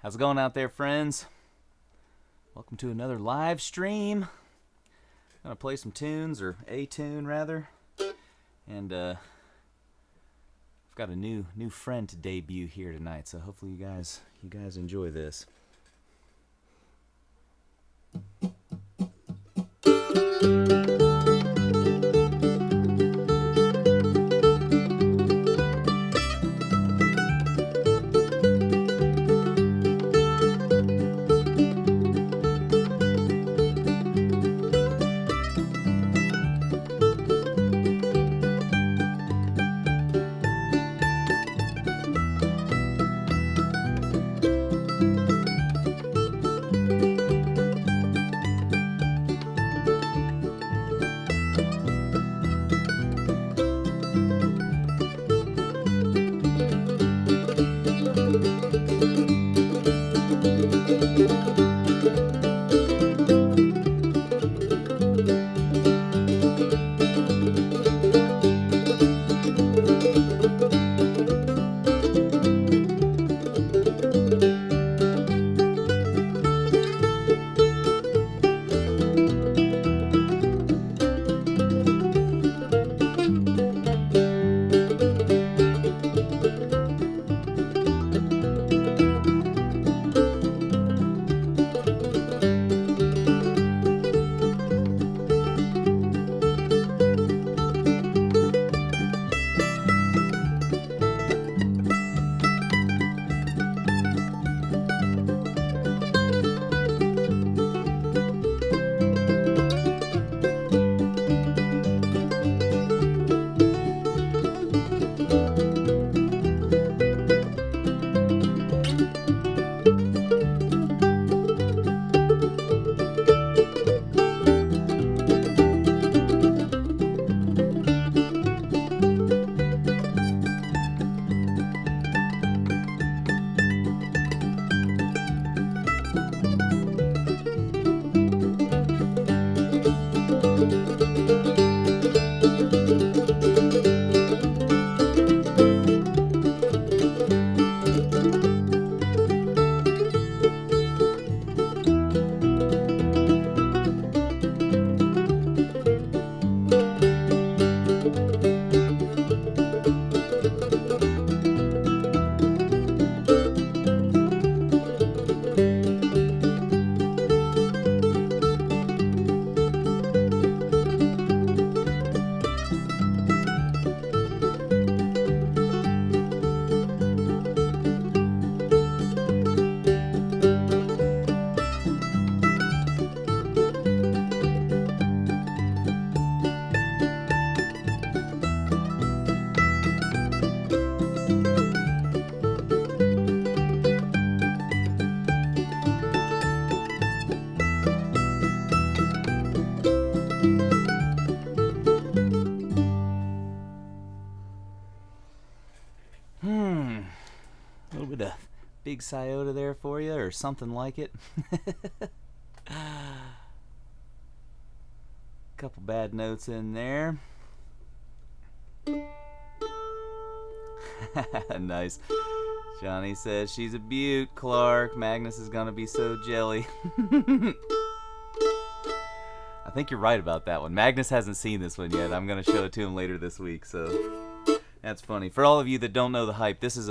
How's it going out there, friends? Welcome to another live stream. I'm gonna play some tunes, or a tune rather, and I've got a new friend to debut here tonight. So hopefully you guys enjoy this. A little bit of big Sciota there for you, or something like it. Couple bad notes in there. Nice. Johnny says she's a beaut, Clark. Magnus is gonna be so jelly. I think you're right about that one. Magnus hasn't seen this one yet. I'm gonna show it to him later this week, so that's funny. For all of you that don't know the hype, this is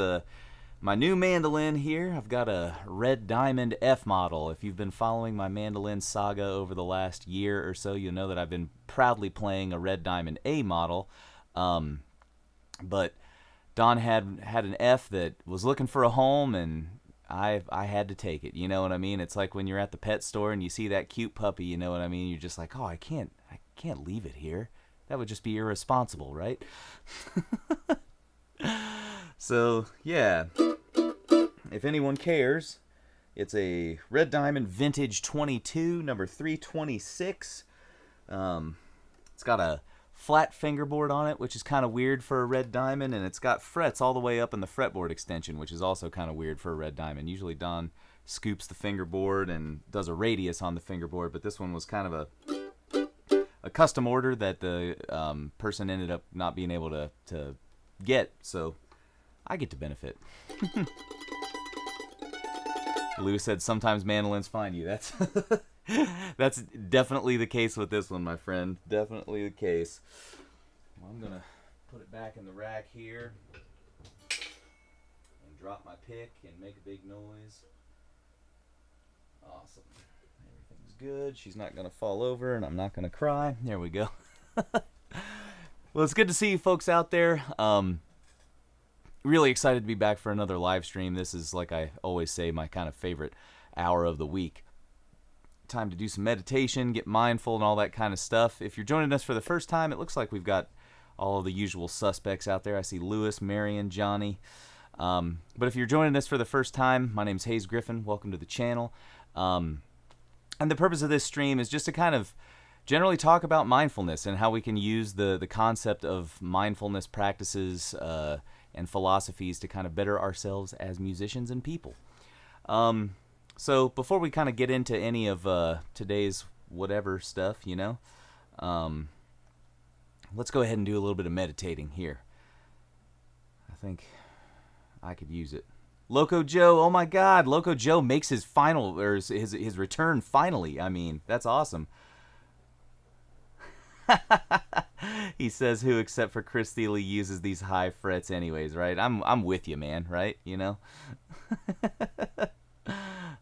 my new mandolin here. I've got a Red Diamond F model. If you've been following my mandolin saga over the last year or so, you'll know that I've been proudly playing a Red Diamond A model. But Don had an F that was looking for a home, and I had to take it. You know what I mean? It's like when you're at the pet store and you see that cute puppy. You know what I mean? You're just like, oh, I can't leave it here. That would just be irresponsible, right? So yeah, if anyone cares, it's a Red Diamond Vintage 22, number 326. It's got a flat fingerboard on it, which is kind of weird for a Red Diamond, and it's got frets all the way up in the fretboard extension, which is also kind of weird for a Red Diamond. Usually Don scoops the fingerboard and does a radius on the fingerboard, but this one was kind of a custom order that the person ended up not being able to get, so I get to benefit. Lou said sometimes mandolins find you. That's definitely the case with this one, my friend. Definitely the case. Well, I'm gonna put it back in the rack here and drop my pick and make a big noise. Awesome. Everything's good. She's not gonna fall over, and I'm not gonna cry. There we go. Well, it's good to see you folks out there. Really excited to be back for another live stream. This is, like I always say, my kind of favorite hour of the week. Time to do some meditation, get mindful, and all that kind of stuff. If you're joining us for the first time, it looks like we've got all of the usual suspects out there. I see Lewis, Marion, Johnny. But if you're joining us for the first time, my name's Hayes Griffin. Welcome to the channel. And the purpose of this stream is just to kind of generally talk about mindfulness and how we can use the concept of mindfulness practices and philosophies to kind of better ourselves as musicians and people. So before we kind of get into any of today's whatever stuff, let's go ahead and do a little bit of meditating here. I think I could use it. Loco Joe, oh my God, Loco Joe makes his final, or his return finally. I mean, that's awesome. He says, who except for Chris Thiele uses these high frets anyways, right? I'm with you, man, right?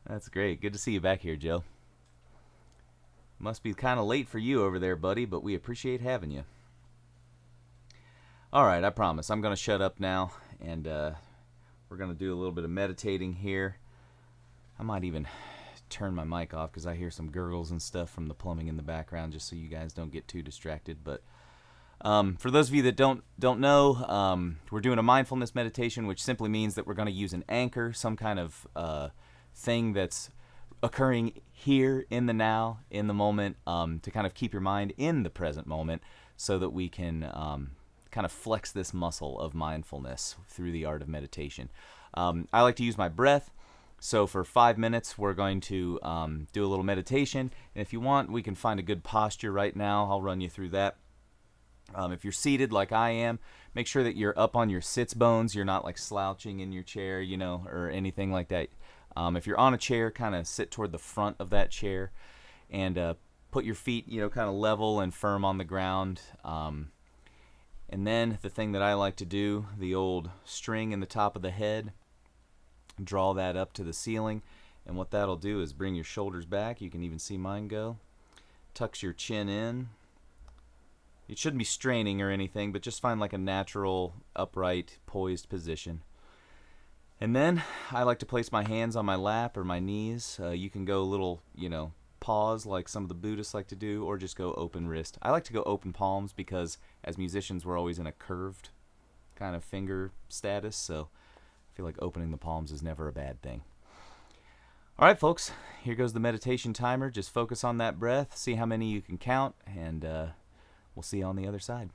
That's great. Good to see you back here, Joe. Must be kind of late for you over there, buddy, but we appreciate having you. All right, I promise. I'm going to shut up now, and we're going to do a little bit of meditating here. I might even turn my mic off because I hear some gurgles and stuff from the plumbing in the background, just so you guys don't get too distracted. But for those of you that don't know, we're doing a mindfulness meditation, which simply means that we're going to use an anchor, some kind of thing that's occurring here in the now, in the moment, to kind of keep your mind in the present moment so that we can kind of flex this muscle of mindfulness through the art of meditation. I like to use my breath. So for 5 minutes, we're going to do a little meditation. And if you want, we can find a good posture right now. I'll run you through that. If you're seated like I am, make sure that you're up on your sits bones. You're not like slouching in your chair, or anything like that. If you're on a chair, kind of sit toward the front of that chair and put your feet, kind of level and firm on the ground. And then the thing that I like to do, the old string in the top of the head, draw that up to the ceiling, and what that'll do is bring your shoulders back. You can even see mine go. Tucks your chin in. It shouldn't be straining or anything, but just find like a natural, upright, poised position. And then I like to place my hands on my lap or my knees. You can go a little, pause like some of the Buddhists like to do, or just go open wrist. I like to go open palms because as musicians we're always in a curved kind of finger status, so I feel like opening the palms is never a bad thing. All right, folks, here goes the meditation timer. Just focus on that breath, see how many you can count, and we'll see you on the other side.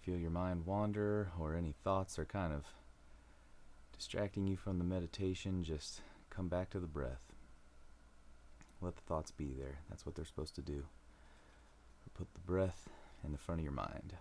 feel your mind wander or any thoughts are kind of distracting you from the meditation, just come back to the breath. Let the thoughts be there. That's what they're supposed to do. Put the breath in the front of your mind.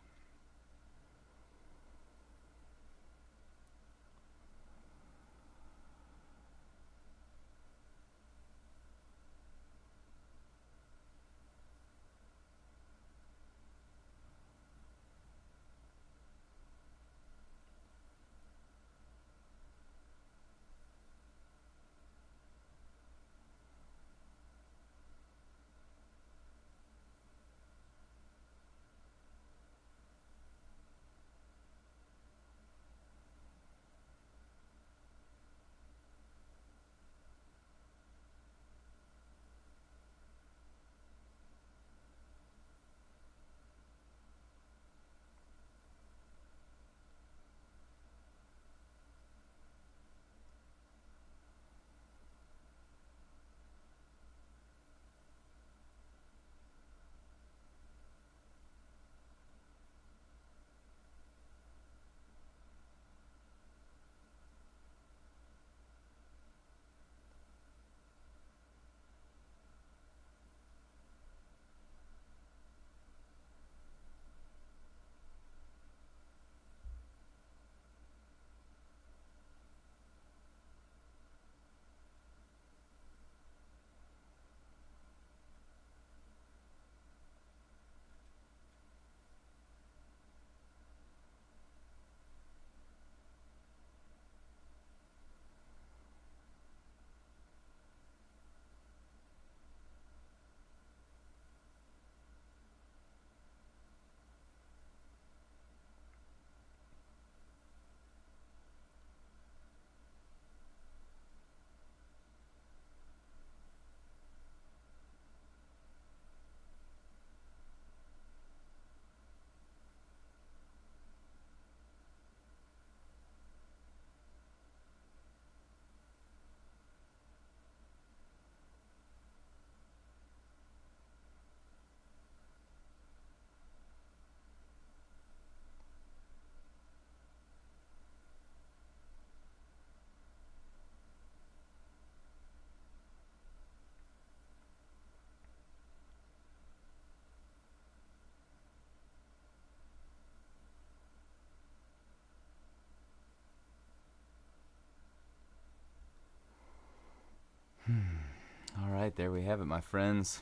All right, there we have it, my friends.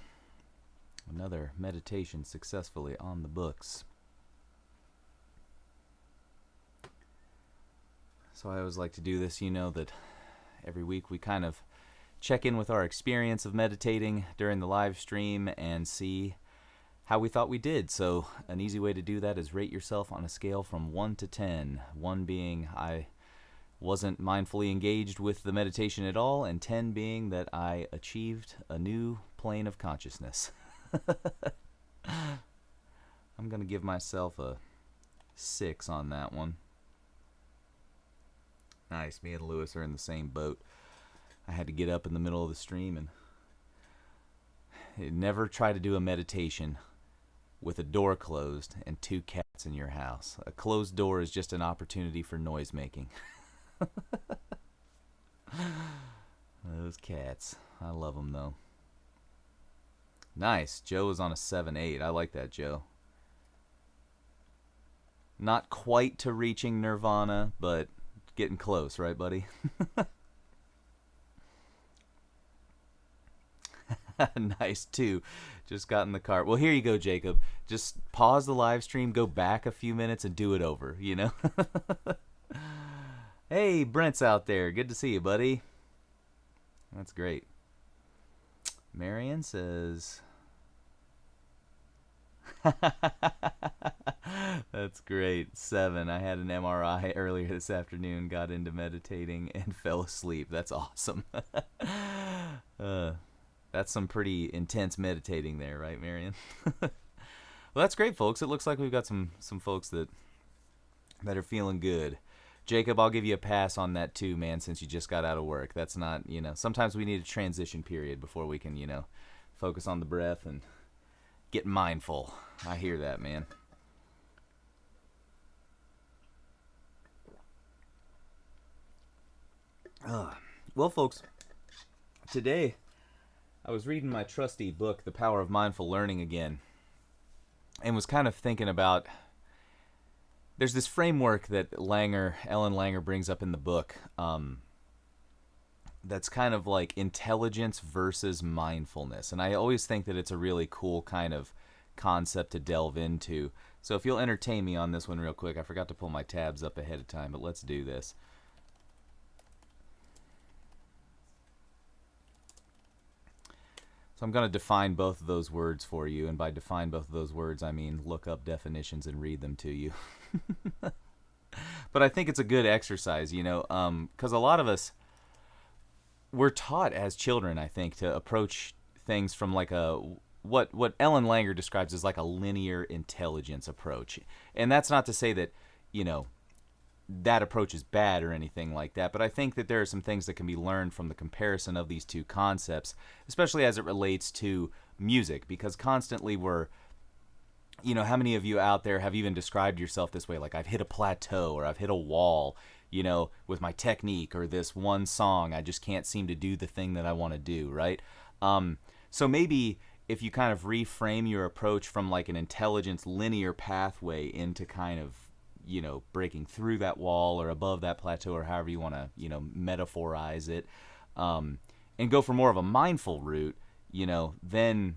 Another meditation successfully on the books. So I always like to do this, that every week we kind of check in with our experience of meditating during the live stream and see how we thought we did. So an easy way to do that is rate yourself on a scale from 1 to 10. 1 being I wasn't mindfully engaged with the meditation at all, and 10 being that I achieved a new plane of consciousness. I'm going to give myself a 6 on that one. Nice, me and Lewis are in the same boat. I had to get up in the middle of the stream and never try to do a meditation with a door closed and 2 cats in your house. A closed door is just an opportunity for noise making. Those cats. I love them, though. Nice. Joe is on a 7-8. I like that, Joe. Not quite to reaching nirvana, but getting close, right, buddy? Nice, too. Just got in the car. Well, here you go, Jacob. Just pause the live stream, go back a few minutes, and do it over, Hey, Brent's out there. Good to see you, buddy. That's great. Marion says... That's great. 7. I had an MRI earlier this afternoon, got into meditating, and fell asleep. That's awesome. That's some pretty intense meditating there, right, Marion? Well, that's great, folks. It looks like we've got some folks that are feeling good. Jacob, I'll give you a pass on that too, man, since you just got out of work. That's not, sometimes we need a transition period before we can, focus on the breath and get mindful. I hear that, man. Well, folks, today I was reading my trusty book, The Power of Mindful Learning, again, and was kind of thinking about. There's this framework that Ellen Langer brings up in the book. That's kind of like intelligence versus mindfulness, and I always think that it's a really cool kind of concept to delve into. So if you'll entertain me on this one real quick, I forgot to pull my tabs up ahead of time, but let's do this. So I'm going to define both of those words for you, and by define both of those words, I mean look up definitions and read them to you. But I think it's a good exercise, because a lot of us, we're taught as children, I think, to approach things from like what Ellen Langer describes as like a linear intelligence approach. And that's not to say that, that approach is bad or anything like that, but I think that there are some things that can be learned from the comparison of these two concepts, especially as it relates to music, because constantly we're, how many of you out there have even described yourself this way, like I've hit a plateau or I've hit a wall, with my technique, or this one song, I just can't seem to do the thing that I want to do, right? So maybe if you kind of reframe your approach from like an intelligence linear pathway into kind of, breaking through that wall or above that plateau, or however you want to, metaphorize it, and go for more of a mindful route, then,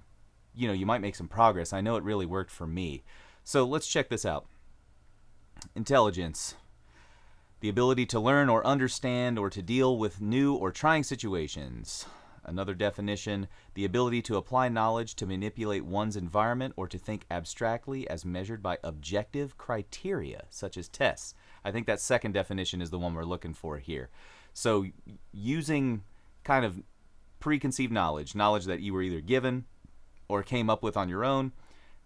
you might make some progress. I know it really worked for me. So let's check this out. Intelligence. The ability to learn or understand or to deal with new or trying situations. Another definition, the ability to apply knowledge to manipulate one's environment or to think abstractly as measured by objective criteria, such as tests. I think that second definition is the one we're looking for here. So using kind of preconceived knowledge that you were either given or came up with on your own,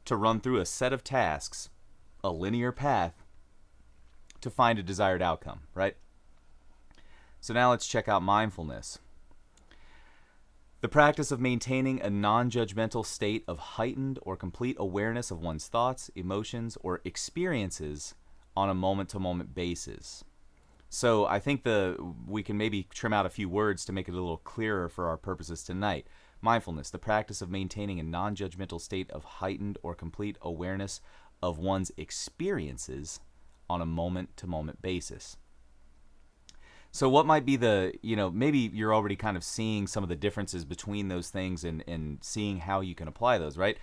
to run through a set of tasks, a linear path, to find a desired outcome, right? So now let's check out mindfulness. The practice of maintaining a non-judgmental state of heightened or complete awareness of one's thoughts, emotions, or experiences on a moment-to-moment basis. So I think we can maybe trim out a few words to make it a little clearer for our purposes tonight. Mindfulness, the practice of maintaining a non-judgmental state of heightened or complete awareness of one's experiences on a moment-to-moment basis. So what might be maybe you're already kind of seeing some of the differences between those things and seeing how you can apply those, right?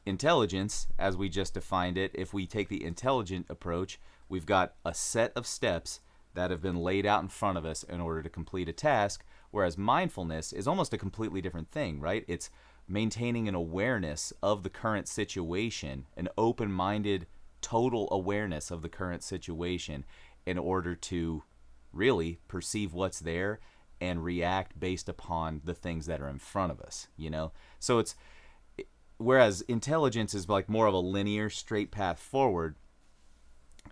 Intelligence, as we just defined it, if we take the intelligent approach, we've got a set of steps that have been laid out in front of us in order to complete a task, whereas mindfulness is almost a completely different thing, right? It's maintaining an awareness of the current situation, an open-minded, total awareness of the current situation in order to really perceive what's there and react based upon the things that are in front of us, So whereas intelligence is like more of a linear, straight path forward,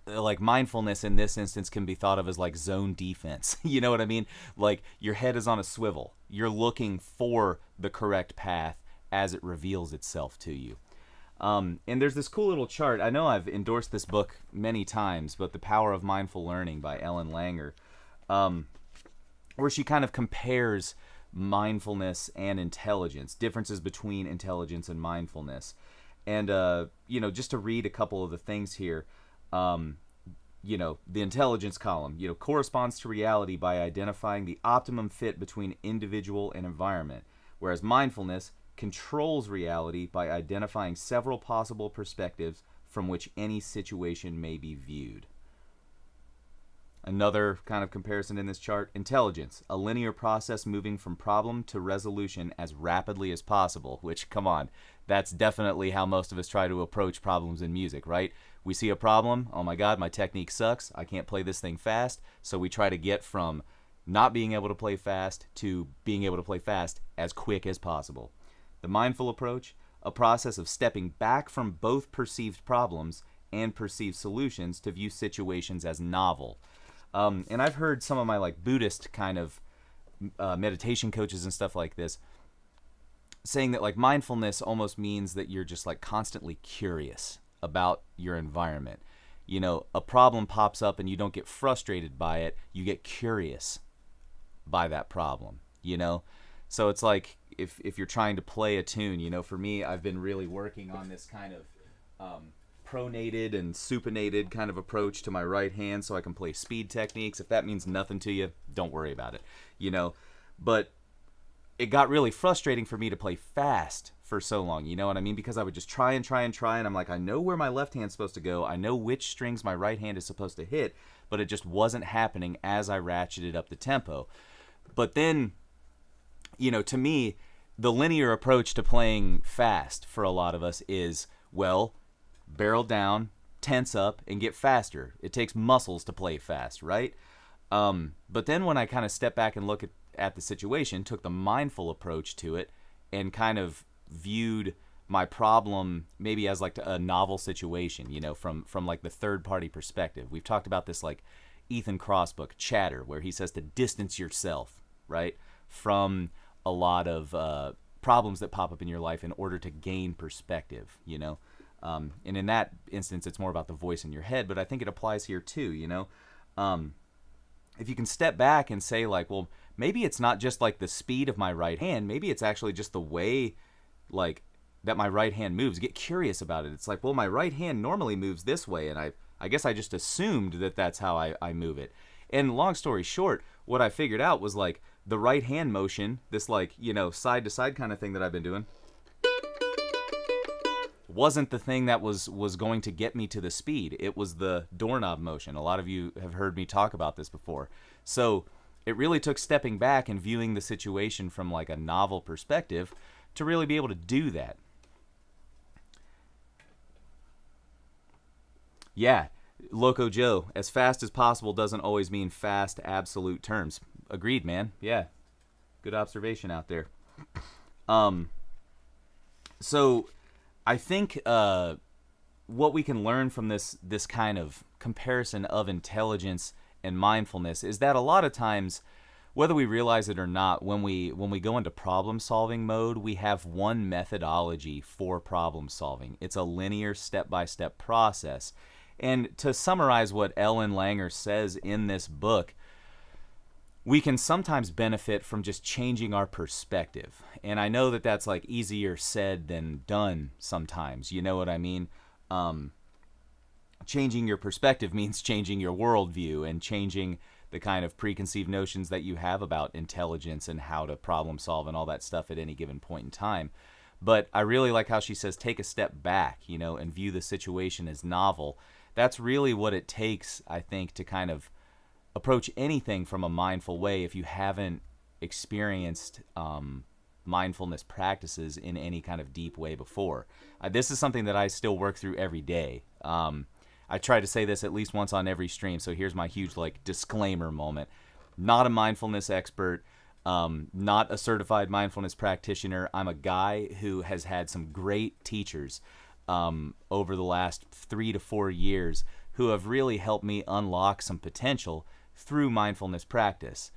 like mindfulness in this instance can be thought of as like zone defense. You know what I mean? Like your head is on a swivel. You're looking for the correct path as it reveals itself to you. And there's this cool little chart. I know I've endorsed this book many times, but The Power of Mindful Learning by Ellen Langer, where she kind of compares mindfulness and intelligence, differences between intelligence and mindfulness. And, just to read a couple of the things here, the intelligence column, corresponds to reality by identifying the optimum fit between individual and environment, whereas mindfulness controls reality by identifying several possible perspectives from which any situation may be viewed. Another kind of comparison in this chart, intelligence, a linear process moving from problem to resolution as rapidly as possible, which, come on, that's definitely how most of us try to approach problems in music, right? We see a problem, oh my God, my technique sucks, I can't play this thing fast, so we try to get from not being able to play fast to being able to play fast as quick as possible. The mindful approach, a process of stepping back from both perceived problems and perceived solutions to view situations as novel. And I've heard some of my like Buddhist kind of meditation coaches and stuff like this saying that like mindfulness almost means that you're just like constantly curious about your environment. A problem pops up and you don't get frustrated by it, you get curious by that problem, you know? So it's like if you're trying to play a tune, you know, for me, I've been really working on this kind of pronated and supinated kind of approach to my right hand so I can play speed techniques. If that means nothing to you, don't worry about it, you know? But it got really frustrating for me to play fast for so long, you know what I mean? Because I would just try and try and try, and I'm like, I know where my left hand's supposed to go, I know which strings my right hand is supposed to hit, but it just wasn't happening as I ratcheted up the tempo. But then, you know, to me, the linear approach to playing fast for a lot of us is, well, barrel down, tense up, and get faster. It takes muscles to play fast, right? But then when I kind of step back and look at the situation, took the mindful approach to it, and kind of viewed my problem maybe as like a novel situation, you know, from like the third party perspective. We've talked about this like Ethan Kross book, Chatter, where he says to distance yourself, right, from a lot of problems that pop up in your life in order to gain perspective, you know. And in that instance, it's more about the voice in your head, but I think it applies here too, you know. If you can step back and say like, well, maybe it's not just like the speed of my right hand, maybe it's actually just the way like that my right hand moves. Get curious about it. It's like, well, my right hand normally moves this way, and I guess I just assumed that that's how I move it. And long story short, what I figured out was like the right hand motion, this like, you know, side to side kind of thing that I've been doing, wasn't the thing that was going to get me to the speed. It was the doorknob motion. A lot of you have heard me talk about this before. So it really took stepping back and viewing the situation from like a novel perspective to really be able to do that. Yeah, Loco Joe, as fast as possible doesn't always mean fast absolute terms. Agreed, man. Yeah, good observation out there. So I think what we can learn from this kind of comparison of intelligence and mindfulness is that a lot of times, whether we realize it or not, when we go into problem solving mode, we have one methodology for problem solving. It's a linear step-by-step process. And to summarize what Ellen Langer says in this book, we can sometimes benefit from just changing our perspective. And I know that that's like easier said than done sometimes. You know what I mean? Changing your perspective means changing your worldview and changing the kind of preconceived notions that you have about intelligence and how to problem solve and all that stuff at any given point in time. But I really like how she says take a step back, you know, and view the situation as novel. That's really what it takes, I think, to kind of approach anything from a mindful way if you haven't experienced mindfulness practices in any kind of deep way before. This is something that I still work through every day. I try to say this at least once on every stream, so here's my huge like disclaimer moment. Not a mindfulness expert, not a certified mindfulness practitioner. I'm a guy who has had some great teachers over the last 3 to 4 years who have really helped me unlock some potential through mindfulness practice.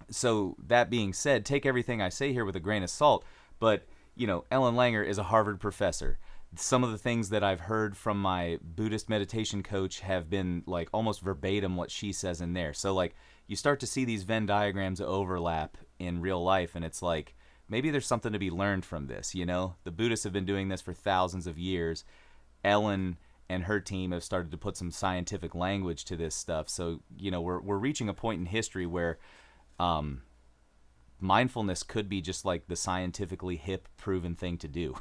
So that being said, take everything I say here with a grain of salt, but you know, Ellen Langer is a Harvard professor. Some of the things that I've heard from my Buddhist meditation coach have been like almost verbatim what she says in there. So like you start to see these Venn diagrams overlap in real life, and it's like maybe there's something to be learned from this, you know? The Buddhists have been doing this for thousands of years. Ellen and her team have started to put some scientific language to this stuff. So, you know, we're reaching a point in history where mindfulness could be just like the scientifically hip, proven thing to do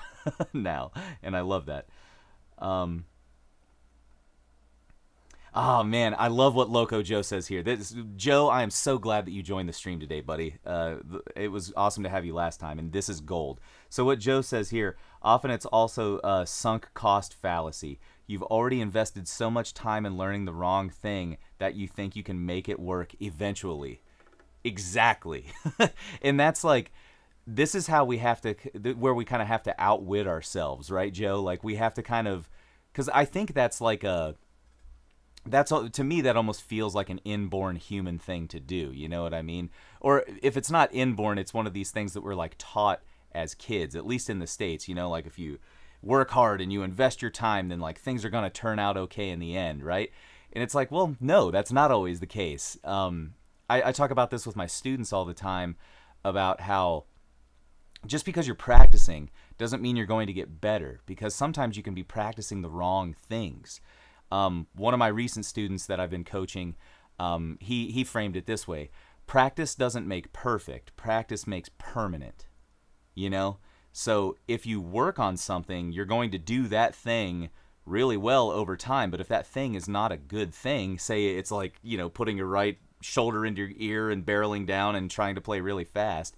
now. And I love that. Oh, man, I love what Loco Joe says here. Joe, I am so glad that you joined the stream today, buddy. It was awesome to have you last time, and this is gold. So what Joe says here, often it's also a sunk cost fallacy. You've already invested so much time in learning the wrong thing that you think you can make it work eventually. Exactly. And that's like, this is how we have to, where we kind of have to outwit ourselves, right, Joe? Like we have to kind of, because I think that's like to me, that almost feels like an inborn human thing to do. You know what I mean? Or if it's not inborn, it's one of these things that we're like taught as kids, at least in the States, you know, like if you work hard and you invest your time, then like things are going to turn out okay in the end, right? And it's like, well, no, that's not always the case. I talk about this with my students all the time about how just because you're practicing doesn't mean you're going to get better, because sometimes you can be practicing the wrong things. One of my recent students that I've been coaching, he framed it this way: practice doesn't make perfect, practice makes permanent. You know? So if you work on something, you're going to do that thing really well over time. But if that thing is not a good thing, say it's like, putting your right shoulder into your ear and barreling down and trying to play really fast,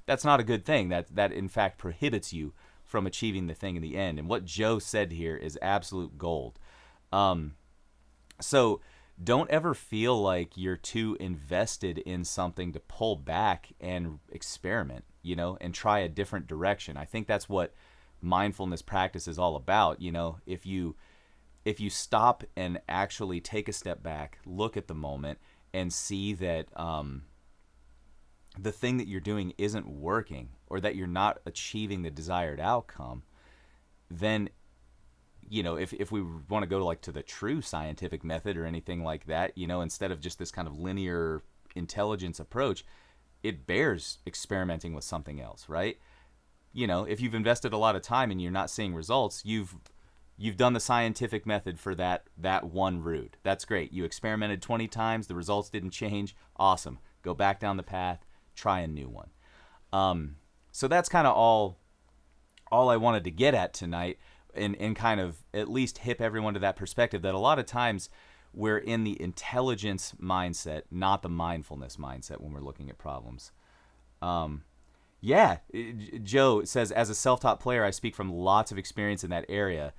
that's not a good thing. That in fact prohibits you from achieving the thing in the end. And what Joe said here is absolute gold. So don't ever feel like you're too invested in something to pull back and experiment, and try a different direction. I think that's what mindfulness practice is all about. If you stop and actually take a step back, look at the moment, and see that the thing that you're doing isn't working, or that you're not achieving the desired outcome, then if we want to go to the true scientific method or anything like that, instead of just this kind of linear intelligence approach, it bears experimenting with something else, right? If you've invested a lot of time and you're not seeing results, you've done the scientific method for that one route. That's great. You experimented 20 times, the results didn't change. Awesome. Go back down the path, try a new one. So that's kind of all I wanted to get at tonight, and kind of at least hip everyone to that perspective that a lot of times we're in the intelligence mindset, not the mindfulness mindset when we're looking at problems. Joe says, as a self-taught player, I speak from lots of experience in that area.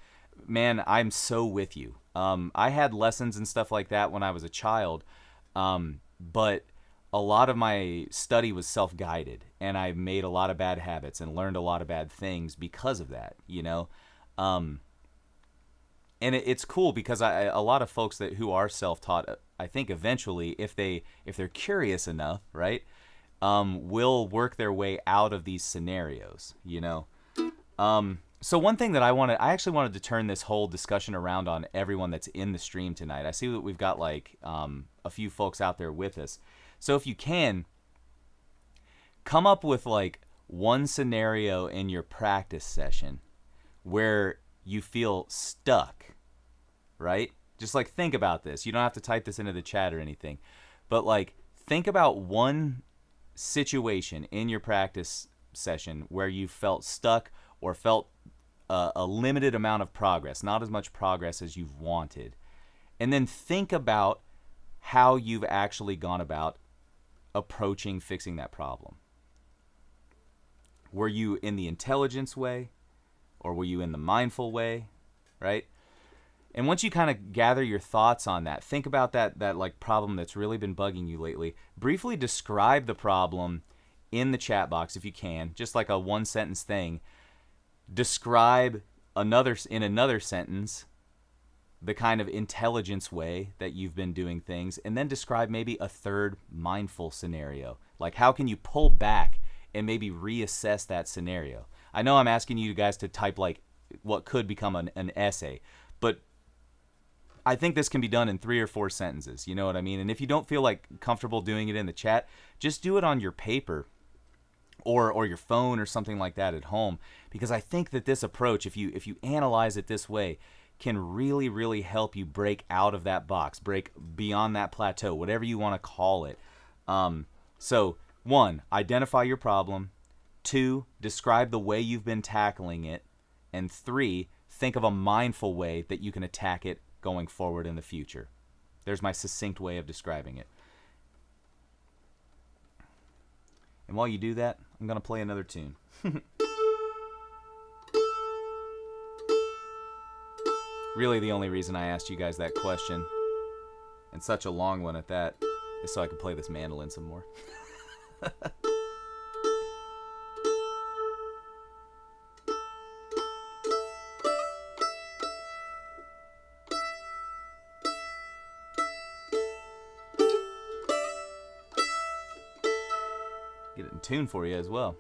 Man, I'm so with you. I had lessons and stuff like that when I was a child, but a lot of my study was self-guided, and I made a lot of bad habits and learned a lot of bad things because of that, and it's cool because a lot of folks who are self-taught, I think eventually, if they're curious enough, right, will work their way out of these scenarios, So one thing that I actually wanted to turn this whole discussion around on everyone that's in the stream tonight. I see that we've got a few folks out there with us. So if you can, come up with one scenario in your practice session where you feel stuck, right? Just think about this. You don't have to type this into the chat or anything, but think about one situation in your practice session where you felt stuck or felt a limited amount of progress, not as much progress as you've wanted. And then think about how you've actually gone about approaching fixing that problem. Were you in the intelligence way, or were you in the mindful way, right? And once you kind of gather your thoughts on that, think about that problem that's really been bugging you lately. Briefly describe the problem in the chat box if you can, just like a one-sentence thing. Describe in another sentence the kind of intelligence way that you've been doing things, and then describe maybe a third mindful scenario. How can you pull back and maybe reassess that scenario? I know I'm asking you guys to type what could become an essay, but I think this can be done in 3 or 4 sentences. You know what I mean? And if you don't feel comfortable doing it in the chat, just do it on your paper or your phone or something like that at home, because I think that this approach, if you analyze it this way, can really, really help you break out of that box, break beyond that plateau, whatever you want to call it. So 1, identify your problem. 2, describe the way you've been tackling it. And 3, think of a mindful way that you can attack it going forward in the future. There's my succinct way of describing it. And while you do that, I'm going to play another tune. Really, the only reason I asked you guys that question, and such a long one at that, is so I can play this mandolin some more. Get it in tune for you as well.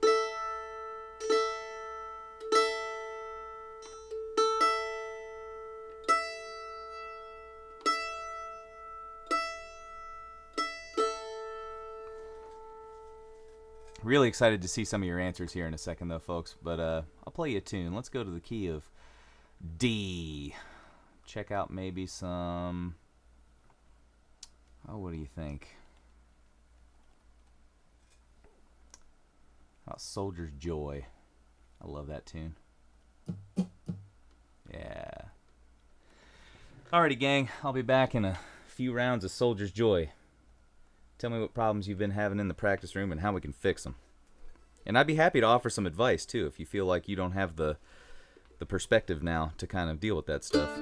Really excited to see some of your answers here in a second, though, folks. But I'll play you a tune. Let's go to the key of D. Check out maybe some... Oh, what do you think? Oh, Soldier's Joy. I love that tune. Yeah. Alrighty, gang. I'll be back in a few rounds of Soldier's Joy. Tell me what problems you've been having in the practice room and how we can fix them. And I'd be happy to offer some advice, too, if you feel like you don't have the perspective now to kind of deal with that stuff.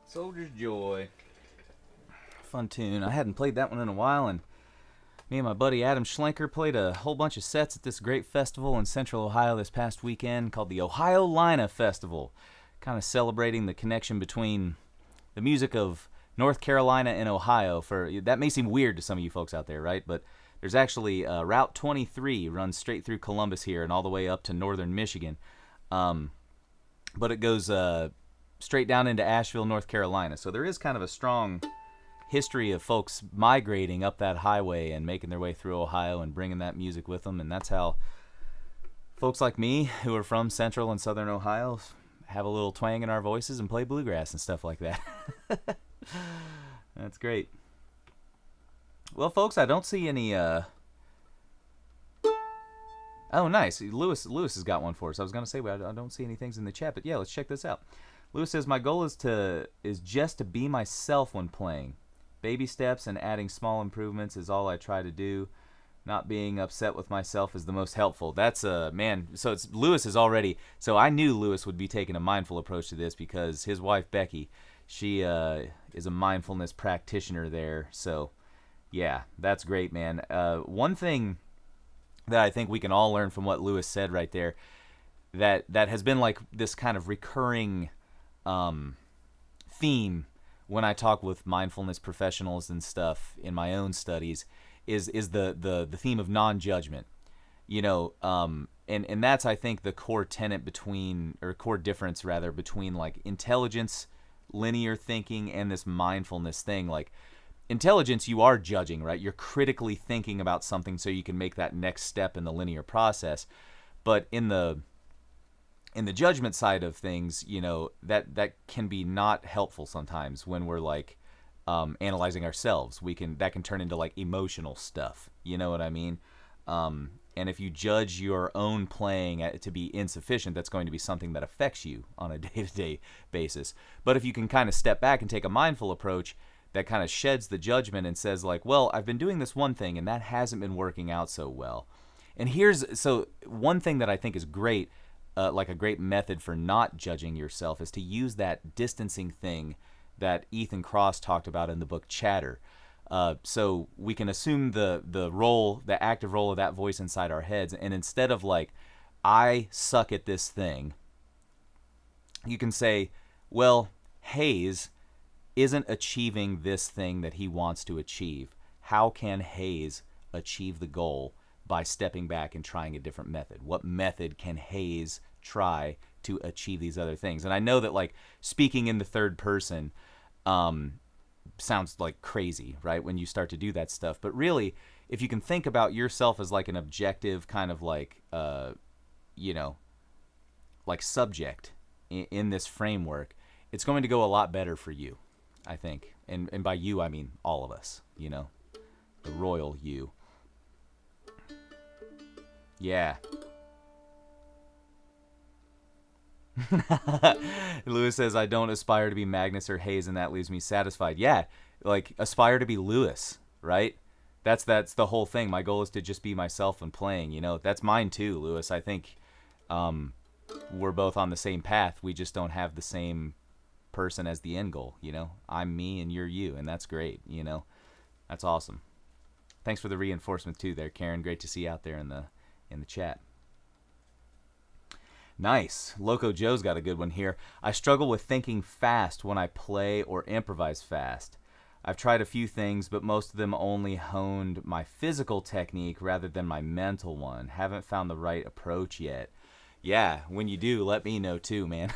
Soldier's Joy. Fun tune. I hadn't played that one in a while, and me and my buddy Adam Schlenker played a whole bunch of sets at this great festival in Central Ohio this past weekend called the Ohio Lina Festival, kind of celebrating the connection between the music of North Carolina and Ohio. That may seem weird to some of you folks out there, right? But there's actually Route 23 runs straight through Columbus here and all the way up to northern Michigan. But it goes straight down into Asheville, North Carolina. So there is kind of a strong history of folks migrating up that highway and making their way through Ohio and bringing that music with them. And that's how folks like me, who are from Central and Southern Ohio, have a little twang in our voices and play bluegrass and stuff like that. That's great. Well, folks, I don't see any... Oh, nice. Lewis has got one for us. I was going to say, I don't see any things in the chat, but yeah, let's check this out. Lewis says, my goal is just to be myself when playing. Baby steps and adding small improvements is all I try to do. Not being upset with myself is the most helpful. That's man. So Lewis is already. So I knew Lewis would be taking a mindful approach to this because his wife Becky, she is a mindfulness practitioner there. So yeah, that's great, man. One thing that I think we can all learn from what Lewis said right there, that has been like this kind of recurring theme when I talk with mindfulness professionals and stuff in my own studies, is the theme of non-judgment. You know, and that's, I think, the core tenet between, or core difference rather, between like intelligence, linear thinking, and this mindfulness thing. Like intelligence, you are judging, right? You're critically thinking about something so you can make that next step in the linear process. But in the judgment side of things, that can be not helpful sometimes when we're like analyzing ourselves. That can turn into like emotional stuff. You know what I mean? And if you judge your own playing to be insufficient, that's going to be something that affects you on a day-to-day basis. But if you can kind of step back and take a mindful approach that kind of sheds the judgment and says like, well, I've been doing this one thing and that hasn't been working out so well. And so one thing that I think is great, like a great method for not judging yourself, is to use that distancing thing that Ethan Kross talked about in the book Chatter. So we can assume the active role of that voice inside our heads, and instead of like, I suck at this thing, you can say, well, Hayes isn't achieving this thing that he wants to achieve. How can Hayes achieve the goal by stepping back and trying a different method? What method can Hayes try to achieve these other things? And I know that like speaking in the third person sounds like crazy, right, when you start to do that stuff. But really, if you can think about yourself as like an objective kind of like, like subject in this framework, it's going to go a lot better for you, I think. And by you, I mean all of us, the royal you. Yeah. Lewis says, I don't aspire to be Magnus or Hayes, and that leaves me satisfied. Yeah, like aspire to be Lewis, right? That's the whole thing. My goal is to just be myself when playing. That's mine too, Lewis. I think we're both on the same path. We just don't have the same person as the end goal. I'm me and you're you, and that's great. That's awesome. Thanks for the reinforcement too there, Karen. Great to see you out there in the chat. Nice. Loco Joe's got a good one here. I struggle with thinking fast when I play or improvise fast. I've tried a few things, but most of them only honed my physical technique rather than my mental one. Haven't found the right approach yet. Yeah, when you do, let me know too, man.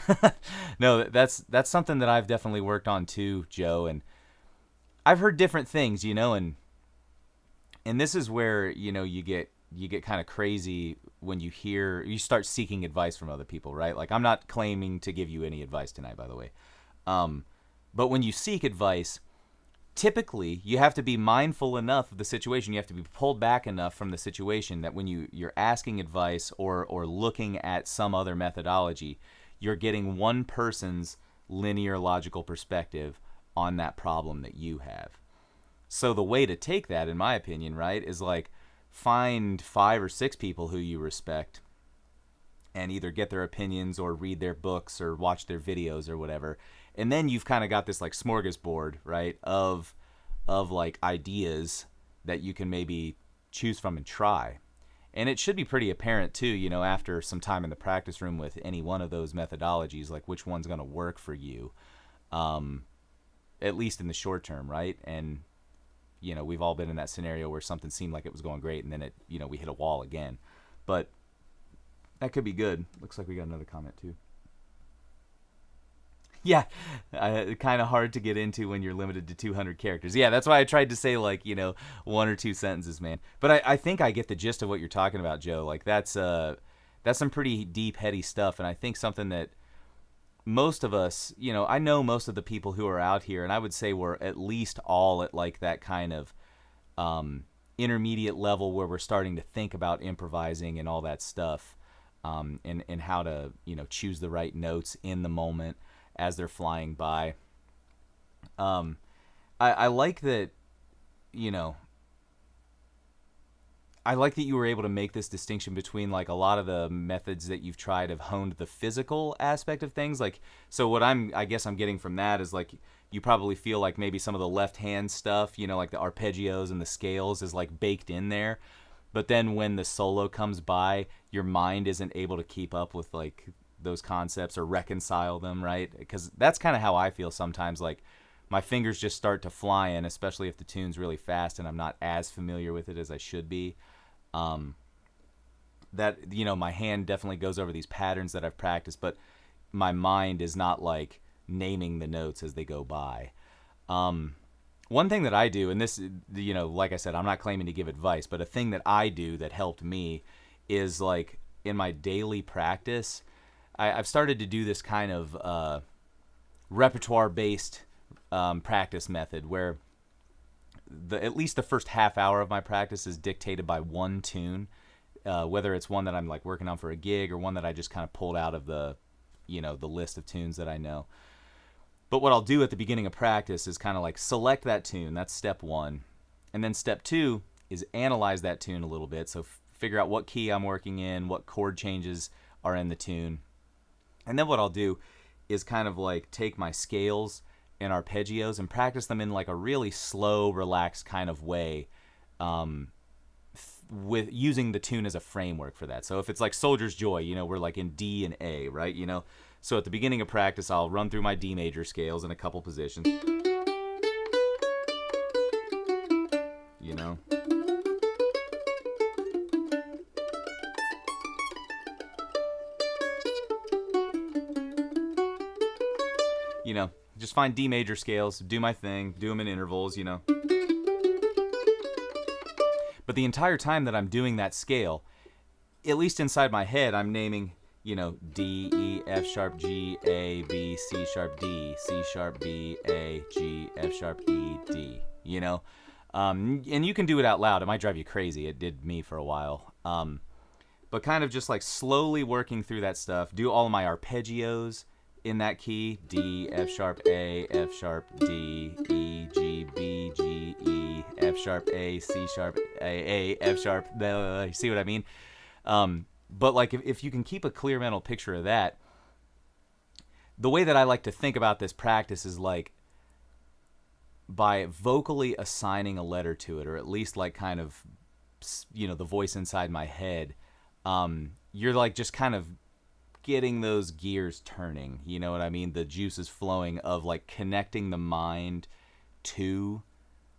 No, that's something that I've definitely worked on too, Joe. And I've heard different things, and this is where, you get kind of crazy when you start seeking advice from other people, right? Like, I'm not claiming to give you any advice tonight, by the way. But when you seek advice, typically you have to be mindful enough of the situation. You have to be pulled back enough from the situation that when you're asking advice or looking at some other methodology, you're getting one person's linear logical perspective on that problem that you have. So the way to take that, in my opinion, right, is like, find 5 or 6 people who you respect and either get their opinions or read their books or watch their videos or whatever. And then you've kind of got this like smorgasbord, right, of like ideas that you can maybe choose from and try. And it should be pretty apparent too, after some time in the practice room with any one of those methodologies, like which one's going to work for you, at least in the short term, right? And we've all been in that scenario where something seemed like it was going great and then we hit a wall again. But that could be good. Looks like we got another comment too. Yeah, kind of hard to get into when you're limited to 200 characters. Yeah, that's why I tried to say like, 1 or 2 sentences, man. But I think I get the gist of what you're talking about, Joe. Like that's some pretty deep, heady stuff. And I think something that most of us, I know most of the people who are out here, and I would say we're at least all at like that kind of intermediate level where we're starting to think about improvising and all that stuff, and how to, choose the right notes in the moment as they're flying by. I like that, I like that you were able to make this distinction between like a lot of the methods that you've tried have honed the physical aspect of things. Like, so what I guess I'm getting from that is like, you probably feel like maybe some of the left hand stuff, like the arpeggios and the scales is like baked in there. But then when the solo comes by, your mind isn't able to keep up with like those concepts or reconcile them, right? Because that's kind of how I feel sometimes. Like my fingers just start to fly in, especially if the tune's really fast and I'm not as familiar with it as I should be. that, my hand definitely goes over these patterns that I've practiced, but my mind is not like naming the notes as they go by. One thing that I do, and this, like I said, I'm not claiming to give advice, but a thing that I do that helped me is like in my daily practice, I've started to do this kind of repertoire-based practice method where at least the first half hour of my practice is dictated by one tune, whether it's one that I'm like working on for a gig or one that I just kind of pulled out of the list of tunes that I know. But what I'll do at the beginning of practice is kind of like select that tune. That's step one. And then step two is analyze that tune a little bit. So figure out what key I'm working in, what chord changes are in the tune. And then what I'll do is kind of like take my scales and arpeggios and practice them in like a really slow, relaxed kind of way, with using the tune as a framework for that. So if it's like Soldier's Joy, we're like in D and A, right? So at the beginning of practice, I'll run through my D major scales in a couple positions. Just find D major scales, do my thing, do them in intervals, But the entire time that I'm doing that scale, at least inside my head, I'm naming, D, E, F sharp, G, A, B, C sharp, D, C sharp, B, A, G, F sharp, E, D, And you can do it out loud. It might drive you crazy. It did me for a while. But kind of just like slowly working through that stuff, do all of my arpeggios in that key, D, F sharp, A, F sharp, D, E, G, B, G, E, F sharp, A, C sharp, A, F sharp, you see what I mean? But like if you can keep a clear mental picture of that, the way that I like to think about this practice is like by vocally assigning a letter to it, or at least like kind of, the voice inside my head, you're like just kind of getting those gears turning, you know what I mean? The juices flowing of like connecting the mind to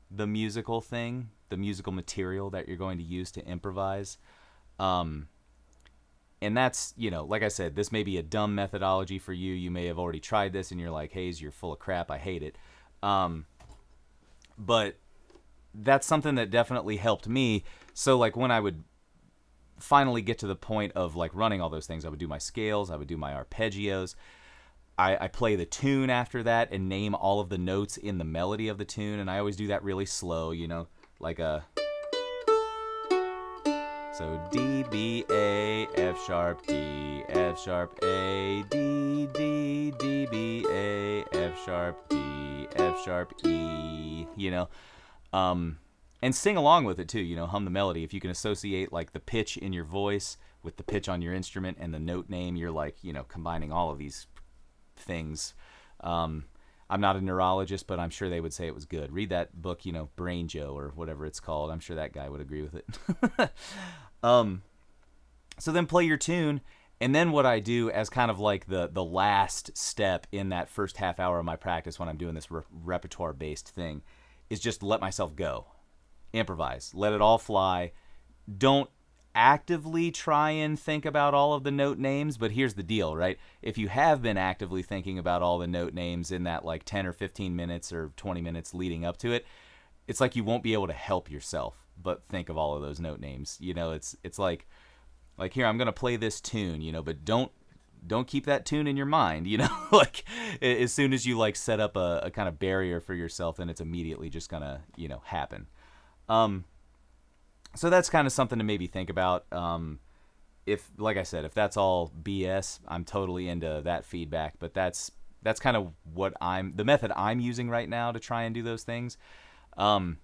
the musical thing, the musical material that you're going to use to improvise. And that's, like I said, this may be a dumb methodology for you. You may have already tried this and you're like, Hayes, you're full of crap. I hate it. But that's something that definitely helped me. So like when I would finally get to the point of like running all those things, I would do my scales, I would do my arpeggios, I play the tune after that and name all of the notes in the melody of the tune, and I always do that really slow, like a, so D, B, A, F sharp, D, F sharp, A, D, D, D, B, A, F sharp, D, F sharp, E, and sing along with it too, hum the melody. If you can associate like the pitch in your voice with the pitch on your instrument and the note name, you're like, combining all of these things. I'm not a neurologist, but I'm sure they would say it was good. Read that book, Brain Joe or whatever it's called. I'm sure that guy would agree with it. So then play your tune. And then what I do as kind of like the last step in that first half hour of my practice when I'm doing this repertoire-based thing is just let myself go. Improvise. Let it all fly. Don't actively try and think about all of the note names, but here's the deal, right? If you have been actively thinking about all the note names in that like 10 or 15 minutes or 20 minutes leading up to it, it's like you won't be able to help yourself but think of all of those note names. It's like here, I'm going to play this tune, but don't keep that tune in your mind, like as soon as you like set up a kind of barrier for yourself, then it's immediately just going to, happen. So that's kind of something to maybe think about. If, like I said, if that's all BS, I'm totally into that feedback, but that's kind of the method I'm using right now to try and do those things. And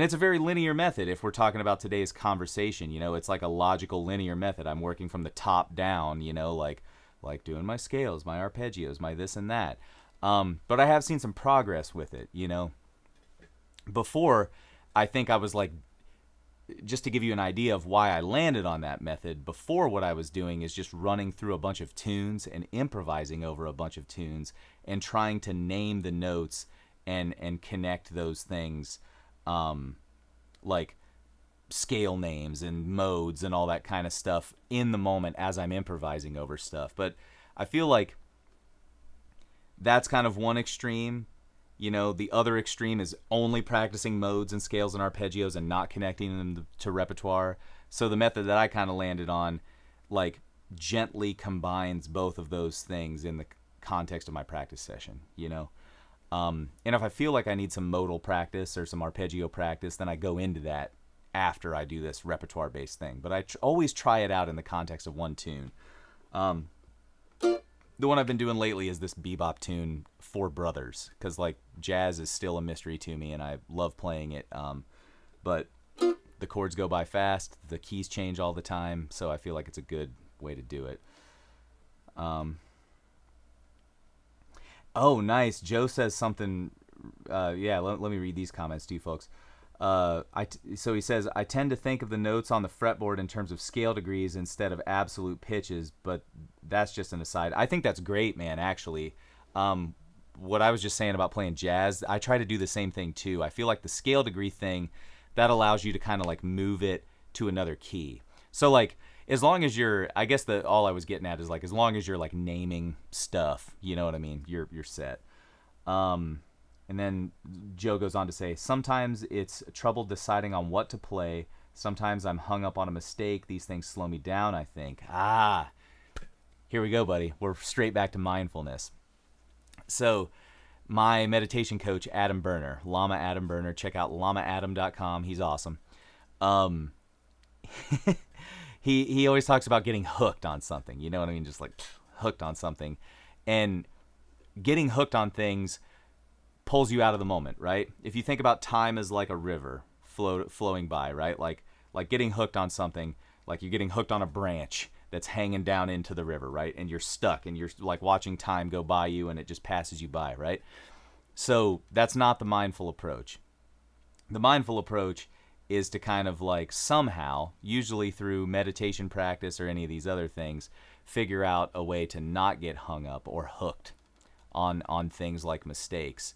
it's a very linear method. If we're talking about today's conversation, it's like a logical linear method. I'm working from the top down, like doing my scales, my arpeggios, my this and that. But I have seen some progress with it, Before, I think I was like, just to give you an idea of why I landed on that method, before what I was doing is just running through a bunch of tunes and improvising over a bunch of tunes and trying to name the notes and connect those things. Like scale names and modes and all that kind of stuff in the moment as I'm improvising over stuff. But I feel like that's kind of one extreme. You know, the other extreme is only practicing modes and scales and arpeggios and not connecting them to repertoire. So the method that I kind of landed on, like, gently combines both of those things in the context of my practice session, you know? And if I feel like I need some modal practice or some arpeggio practice, then I go into that after I do this repertoire-based thing. But I always try it out in the context of one tune. The one I've been doing lately is this bebop tune, Four Brothers, because, like, jazz is still a mystery to me, and I love playing it. But the chords go by fast, the keys change all the time, so I feel like it's a good way to do it. Oh, nice. Joe says something. Yeah, let me read these comments to you folks. So he says, I tend to think of the notes on the fretboard in terms of scale degrees instead of absolute pitches, but that's just an aside. I think that's great, man, actually. What I was just saying about playing jazz, I try to do the same thing too. I feel like the scale degree thing, that allows you to kind of like move it to another key. So like, as long as you're, I guess all I was getting at is like, as long as you're like naming stuff, you know what I mean? You're set. And then Joe goes on to say, sometimes it's trouble deciding on what to play. Sometimes I'm hung up on a mistake. These things slow me down, I think. Here we go, buddy. We're straight back to mindfulness. So my meditation coach, Adam Berner, Lama Adam Berner, check out lamaadam.com. He's awesome. He always talks about getting hooked on something. You know what I mean? Just like hooked on something. And getting hooked on things pulls you out of the moment, right? If you think about time as like a river flowing by, right? Like getting hooked on something, like you're getting hooked on a branch that's hanging down into the river, right? And you're stuck and you're like watching time go by you and it just passes you by, right? So that's not the mindful approach. The mindful approach is to kind of like somehow, usually through meditation practice or any of these other things, figure out a way to not get hung up or hooked on things like mistakes.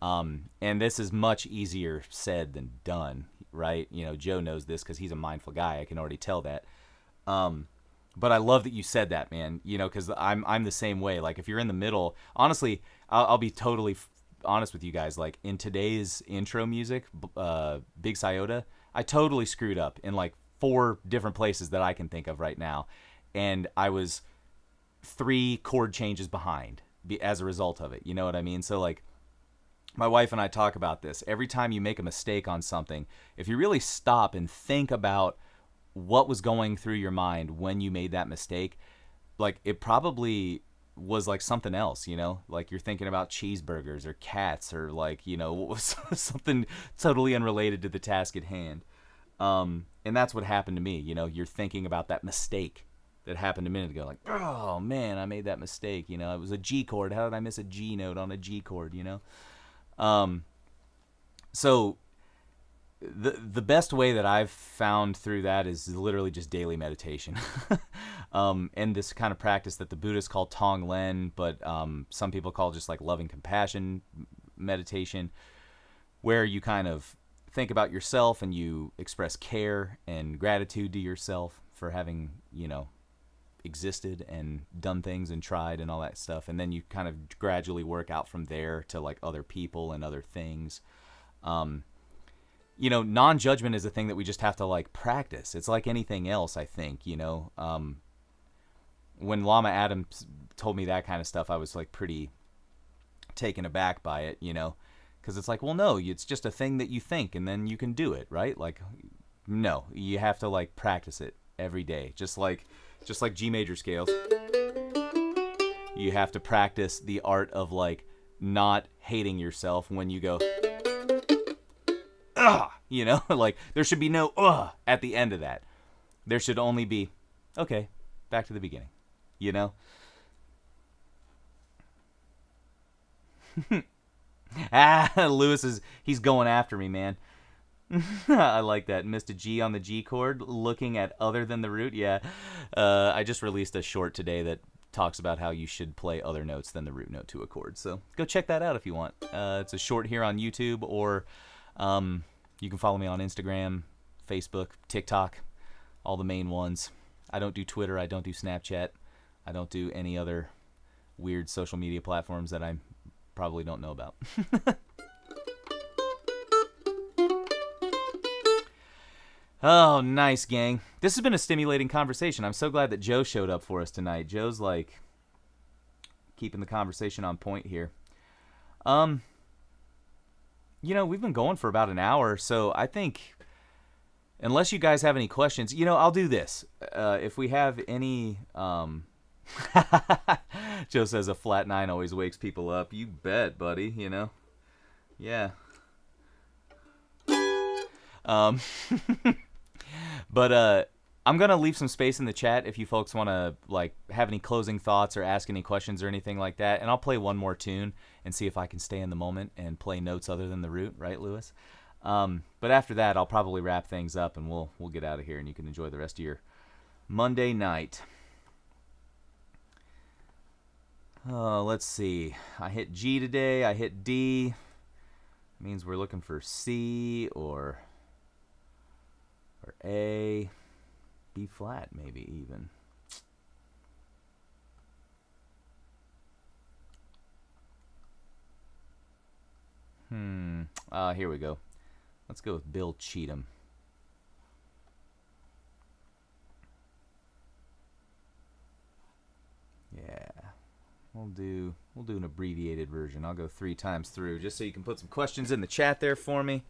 And this is much easier said than done, right? You know, Joe knows this because he's a mindful guy. I can already tell that. But I love that you said that, man, you know, because I'm the same way. Like, if you're in the middle, honestly, I'll be totally honest with you guys. Like, in today's intro music, Big Sciota, I totally screwed up in like 4 different places that I can think of right now. And I was 3 chord changes behind as a result of it. You know what I mean? So, like, my wife and I talk about this. Every time you make a mistake on something, if you really stop and think about what was going through your mind when you made that mistake, like, it probably was like something else, you know? Like, you're thinking about cheeseburgers or cats or, like, you know, something totally unrelated to the task at hand. And that's what happened to me. You know, you're thinking about that mistake that happened a minute ago. Like, oh, man, I made that mistake. You know, it was a G chord. How did I miss a G note on a G chord, you know? So the best way that I've found through that is literally just daily meditation. And this kind of practice that the Buddhists call Tonglen, but some people call just like loving compassion meditation, where you kind of think about yourself and you express care and gratitude to yourself for having, you know, existed and done things and tried and all that stuff, and then you kind of gradually work out from there to like other people and other things. You know, non-judgment is a thing that we just have to like practice. It's like anything else, I think, you know. When Lama Adam told me that kind of stuff, I was like pretty taken aback by it, you know, because it's like, well, no, it's just a thing that you think and then you can do it, right? Like, no, you have to like practice it every day, just like G major scales. You have to practice the art of like not hating yourself when you go, ugh, you know, like there should be no ugh at the end of that. There should only be, okay, back to the beginning, you know? Lewis he's going after me, man. I like that. Missed a G on the G chord, looking at other than the root. Yeah. I just released a short today that talks about how you should play other notes than the root note to a chord. So go check that out if you want. It's a short here on YouTube, or you can follow me on Instagram, Facebook, TikTok, all the main ones. I don't do Twitter. I don't do Snapchat. I don't do any other weird social media platforms that I probably don't know about. Oh, nice, gang. This has been a stimulating conversation. I'm so glad that Joe showed up for us tonight. Joe's like keeping the conversation on point here. You know, we've been going for about an hour, so I think unless you guys have any questions, you know, I'll do this. If we have any Joe says a flat 9 always wakes people up. You bet, buddy, you know. Yeah. But I'm going to leave some space in the chat if you folks want to like have any closing thoughts or ask any questions or anything like that. And I'll play one more tune and see if I can stay in the moment and play notes other than the root, right, Lewis? But after that, I'll probably wrap things up and we'll get out of here and you can enjoy the rest of your Monday night. Let's see. I hit G today. I hit D. It means we're looking for C or A, B flat maybe even. Here we go. Let's go with Bill Cheatham. Yeah. We'll do an abbreviated version. I'll go 3 times through just so you can put some questions in the chat there for me.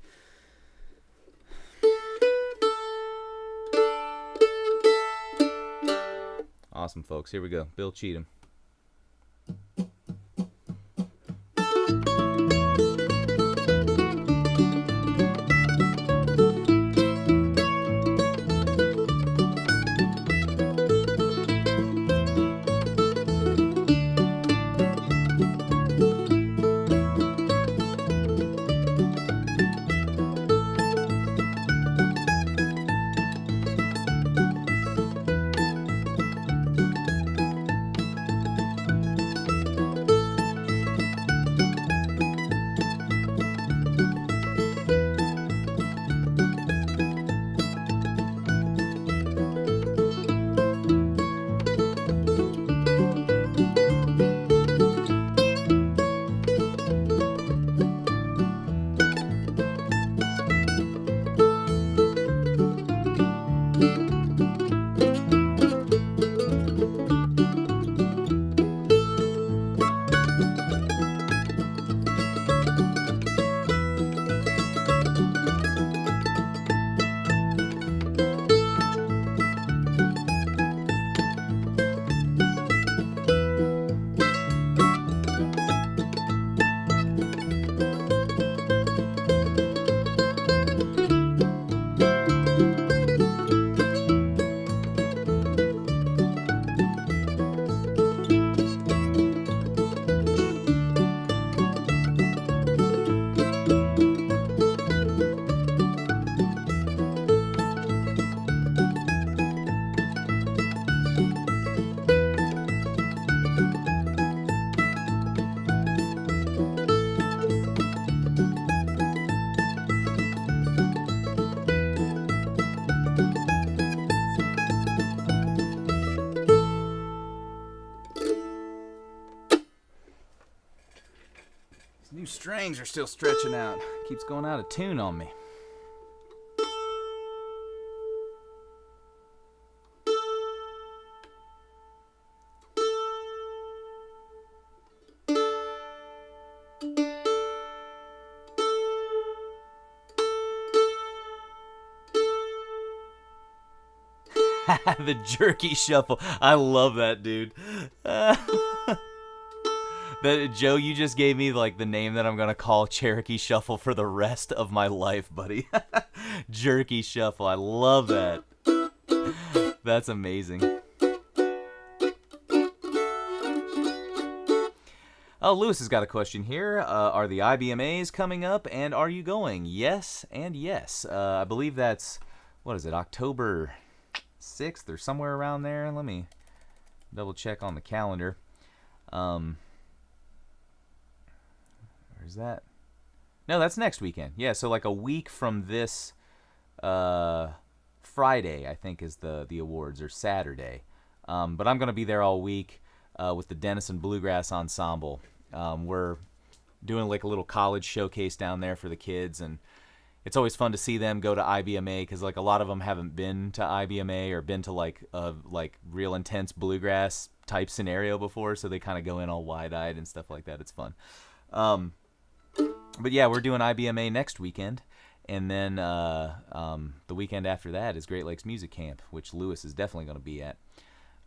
Awesome, folks. Here we go. Bill Cheatham. Strings are still stretching out. Keeps going out of tune on me. The jerky shuffle. I love that, dude. Joe, you just gave me like the name that I'm gonna call Cherokee Shuffle for the rest of my life, buddy. Jerky Shuffle. I love that. That's amazing. Oh, Lewis has got a question here. Are the IBMAs coming up, and are you going? Yes and yes. I believe that's, what is it, October 6th or somewhere around there? Let me double check on the calendar. Where's that? No, that's next weekend. Yeah, so like a week from this Friday, I think, is the awards, or Saturday. But I'm going to be there all week with the Denison Bluegrass Ensemble. We're doing like a little college showcase down there for the kids, and it's always fun to see them go to IBMA, because like a lot of them haven't been to IBMA or been to like a real intense bluegrass type scenario before, so they kind of go in all wide-eyed and stuff like that. It's fun. But yeah, we're doing IBMA next weekend, and then the weekend after that is Great Lakes Music Camp, which Lewis is definitely going to be at.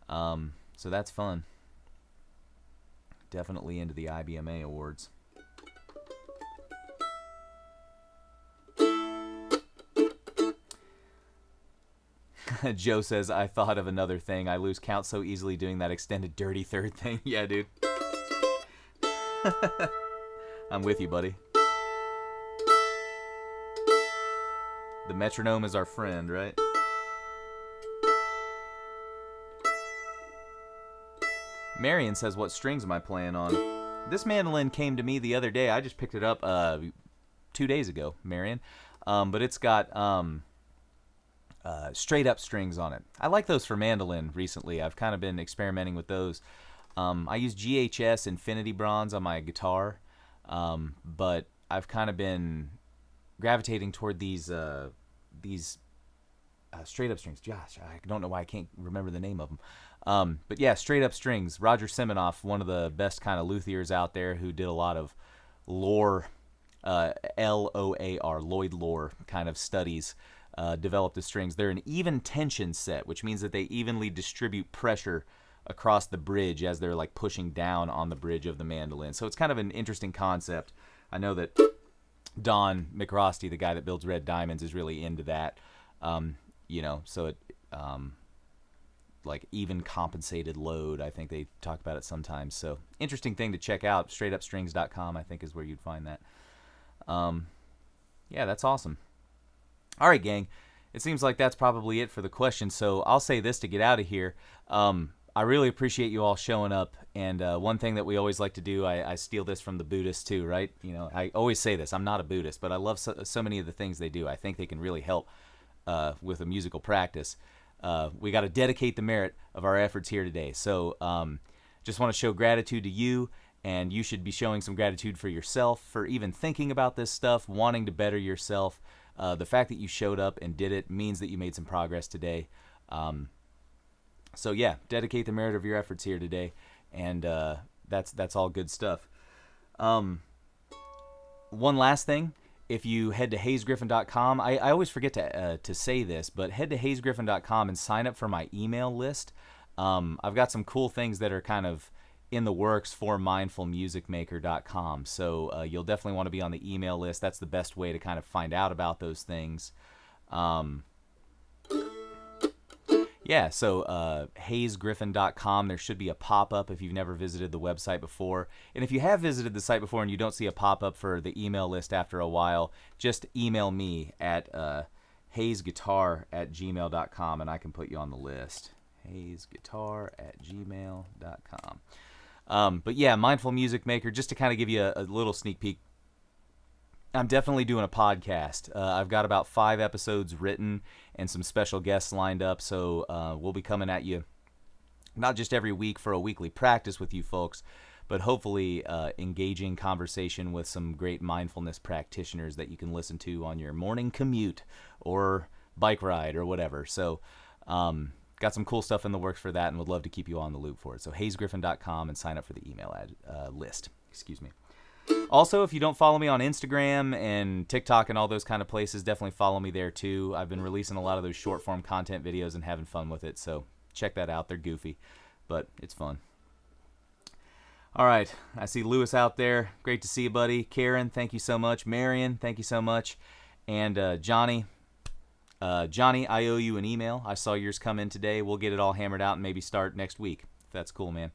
So that's fun. Definitely into the IBMA awards. Joe says, I thought of another thing. I lose count so easily doing that extended dirty third thing. Yeah, dude. I'm with you, buddy. The metronome is our friend, right? Marion says, what strings am I playing on? This mandolin came to me the other day. I just picked it up 2 days ago, Marion. But it's got straight up strings on it. I like those for mandolin recently. I've kind of been experimenting with those. I use GHS Infinity Bronze on my guitar, but I've kind of been gravitating toward these straight up strings. Josh, I don't know why I can't remember the name of them. But yeah, straight up strings. Roger Siminoff, one of the best kind of luthiers out there, who did a lot of Loar, L-O-A-R, Lloyd Loar kind of studies, developed the strings. They're an even tension set, which means that they evenly distribute pressure across the bridge as they're like pushing down on the bridge of the mandolin. So it's kind of an interesting concept. I know that Don McRosty, the guy that builds Red Diamonds, is really into that. So it like even compensated load, I think they talk about it sometimes. So interesting thing to check out. Straightupstrings.com, I think, is where you'd find that. Yeah, that's awesome. All right, gang. It seems like that's probably it for the questions. So I'll say this to get out of here. I really appreciate you all showing up. And one thing that we always like to do, I steal this from the Buddhists too, right? You know, I always say this. I'm not a Buddhist, but I love so many of the things they do. I think they can really help with a musical practice. We got to dedicate the merit of our efforts here today. So just want to show gratitude to you, and you should be showing some gratitude for yourself for even thinking about this stuff, wanting to better yourself. The fact that you showed up and did it means that you made some progress today. So yeah, dedicate the merit of your efforts here today, and that's all good stuff. One last thing. If you head to hayesgriffin.com, I always forget to say this, but head to hayesgriffin.com and sign up for my email list. I've got some cool things that are kind of in the works for mindfulmusicmaker.com, so you'll definitely want to be on the email list. That's the best way to kind of find out about those things. Yeah, so hayesgriffin.com, there should be a pop-up if you've never visited the website before. And if you have visited the site before and you don't see a pop-up for the email list after a while, just email me at hayesguitar@gmail.com and I can put you on the list. hayesguitar@gmail.com. But yeah, Mindful Music Maker, just to kind of give you a little sneak peek, I'm definitely doing a podcast. I've got about 5 episodes written and some special guests lined up, so we'll be coming at you not just every week for a weekly practice with you folks, but hopefully engaging conversation with some great mindfulness practitioners that you can listen to on your morning commute or bike ride or whatever. So got some cool stuff in the works for that, and would love to keep you on the loop for it. So hayesgriffin.com and sign up for the email list. Excuse me. Also, if you don't follow me on Instagram and TikTok and all those kind of places, definitely follow me there too. I've been releasing a lot of those short form content videos and having fun with it, so check that out. They're goofy, but it's fun. All right, I see Lewis out there. Great to see you, buddy. Karen, thank you so much. Marion, thank you so much. And Johnny, I owe you an email. I saw yours come in today. We'll get it all hammered out and maybe start next week. If that's cool, man.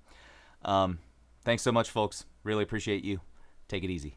Thanks so much, folks. Really appreciate you. Take it easy.